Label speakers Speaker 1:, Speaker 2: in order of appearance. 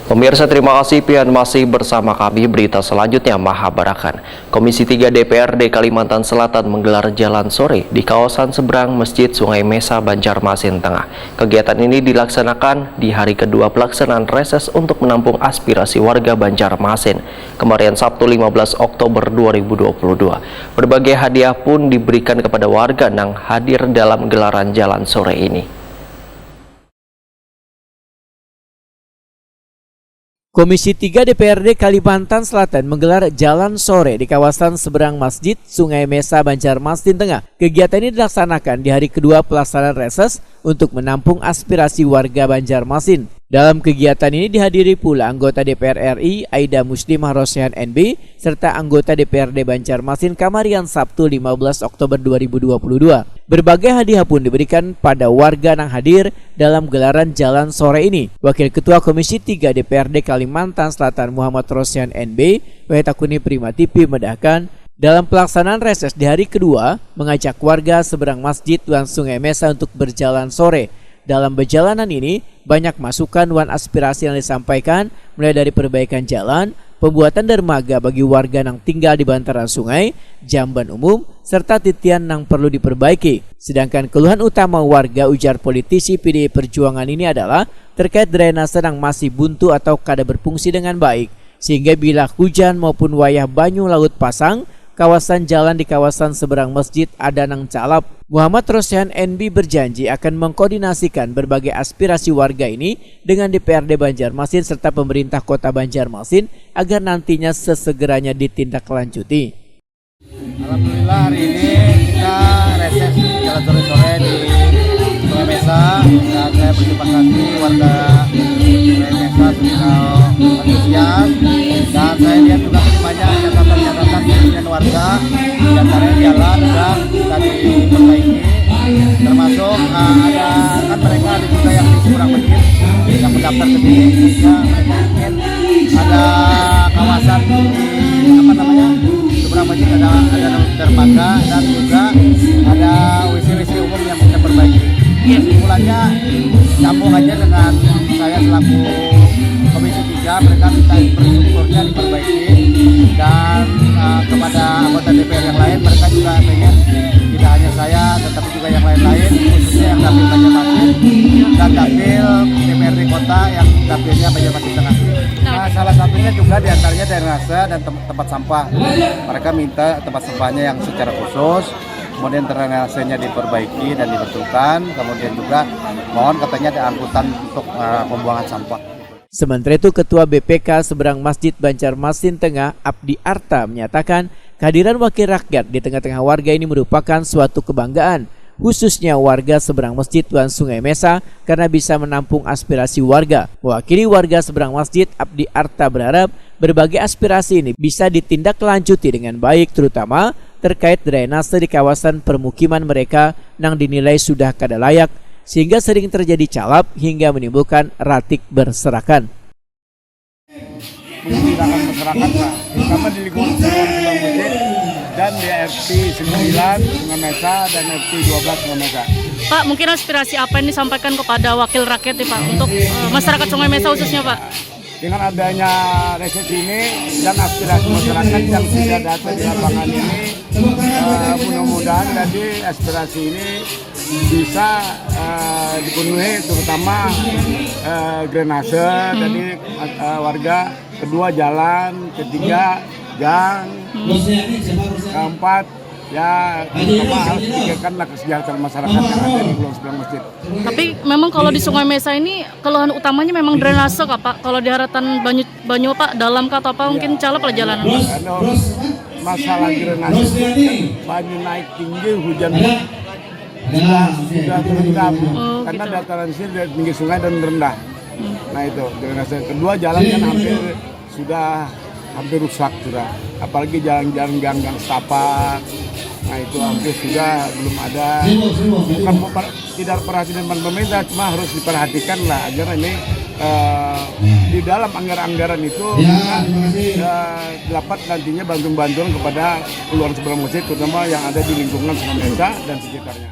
Speaker 1: Pemirsa, terima kasih pian masih bersama kami. Berita selanjutnya Mahabarakan. Komisi 3 DPRD Kalimantan Selatan menggelar jalan sore di kawasan seberang Masjid Sungai Mesa, Banjarmasin Tengah. Kegiatan ini dilaksanakan di hari kedua pelaksanaan reses untuk menampung aspirasi warga Banjarmasin kemarin Sabtu 15 Oktober 2022. Berbagai hadiah pun diberikan kepada warga yang hadir dalam gelaran jalan sore ini.
Speaker 2: Komisi 3 DPRD Kalimantan Selatan menggelar jalan sore di kawasan seberang Masjid Sungai Mesa, Banjarmasin Tengah. Kegiatan ini dilaksanakan di hari kedua pelaksanaan reses untuk menampung aspirasi warga Banjarmasin. Dalam kegiatan ini dihadiri pula anggota DPR RI Aida Muslimah Rosyan NB serta anggota DPRD Banjarmasin Kamarian Sabtu 15 Oktober 2022. Berbagai hadiah pun diberikan pada warga yang hadir dalam gelaran jalan sore ini. Wakil Ketua Komisi 3 DPRD Kalimantan Selatan Muhammad Rosyan NB, Wetakuni Prima TV medahkan dalam pelaksanaan reses di hari kedua mengajak warga seberang Masjid dan Sungai Mesa untuk berjalan sore. Dalam perjalanan ini, banyak masukan dan aspirasi yang disampaikan, mulai dari perbaikan jalan, pembuatan dermaga bagi warga yang tinggal di bantaran sungai, jamban umum, serta titian yang perlu diperbaiki. Sedangkan keluhan utama warga, ujar politisi PDI Perjuangan ini adalah terkait drainase yang masih buntu atau kada berfungsi dengan baik, sehingga bila hujan maupun wayah banyu laut pasang, kawasan jalan di kawasan seberang masjid ada nang calap. Muhammad Rosyan NB berjanji akan mengkoordinasikan berbagai aspirasi warga ini dengan DPRD Banjarmasin serta pemerintah kota Banjarmasin agar nantinya sesegeranya ditindaklanjuti.
Speaker 3: Alhamdulillah hari ini kita reses jalan sore-sore di Sungai Mesa dan saya berterima kasih warga Sungai Mesa sudah antusias dan saya lihat juga banyak catatan-catatan dengan warga di antaranya jalan yang tadi diperbaiki termasuk ada kan mereka ada juga yang di seberang masjid yang mendaftar ke sini sehingga mereka ingin ada kawasan di seberang masjid ada dermaga dan juga ada WC umum yang kita perbaiki. Kesimpulannya nyambung aja dengan saya selaku Komisi 3, mereka minta infrastrukturnya diperbaiki dan kepada anggota DPR yang lain mereka juga pengen tidak hanya saya tetapi juga yang lain-lain khususnya yang dapil Banjarmasin dan dapil DPRD kota yang dapilnya Banjarmasin Tengah. Nah, salah satunya juga diantaranya drainase dan tempat sampah. Mereka minta tempat sampahnya yang secara khusus, kemudian drainasenya diperbaiki dan dibetulkan, kemudian juga mohon katanya ada angkutan untuk pembuangan sampah.
Speaker 2: Sementara itu Ketua BPK Seberang Masjid Banjarmasin Tengah Abdi Arta menyatakan kehadiran wakil rakyat di tengah-tengah warga ini merupakan suatu kebanggaan, khususnya warga seberang Masjid dan Sungai Mesa karena bisa menampung aspirasi warga. Mewakili warga seberang masjid, Abdi Arta berharap berbagai aspirasi ini bisa ditindaklanjuti dengan baik, terutama terkait drainase di kawasan permukiman mereka yang dinilai sudah kada layak sehingga sering terjadi calap hingga menimbulkan ratik berserakan.
Speaker 3: Menggunakan masyarakat Pak, terutama di lingkungan seberang masjid dan di RT 9 Sungai Mesa dan RT 12 Sungai Mesa.
Speaker 4: Pak, mungkin aspirasi apa yang disampaikan kepada wakil rakyat nih Pak untuk masyarakat Sungai Mesa khususnya Pak?
Speaker 3: Dengan adanya reses ini dan aspirasi masyarakat yang sudah datang di lapangan ini, mudah-mudahan tadi aspirasi ini bisa dipenuhi, terutama drainase tadi warga, kedua jalan, ketiga gang, keempat ya terutama harus dipikirkanlah kesejahteraan masyarakat yang ada di pulau seberang masjid.
Speaker 4: Tapi memang kalau di Sungai Mesa ini keluhan utamanya memang drainase Kak Pak. Kalau di Haratan banyu Pak dalam kah atau apa mungkin calap lah jalanan.
Speaker 3: Karena masalah drainase banyu naik tinggi, hujan sudah terendam karena
Speaker 4: gitu.
Speaker 3: dataran sini dari tinggi sungai dan rendah. Nah itu drainase. Kedua jalan kan hampir rusak sudah, apalagi jalan-jalan gang-gang setapak. Nah itu hampir sudah belum ada. Bukan tidak perhatian pemerintah, cuma harus diperhatikan lah agar ini di dalam anggaran-anggaran itu dapat nantinya bantuan-bantuan kepada keluarga seberang masjid, terutama yang ada di lingkungan Sungai Mesa dan sekitarnya.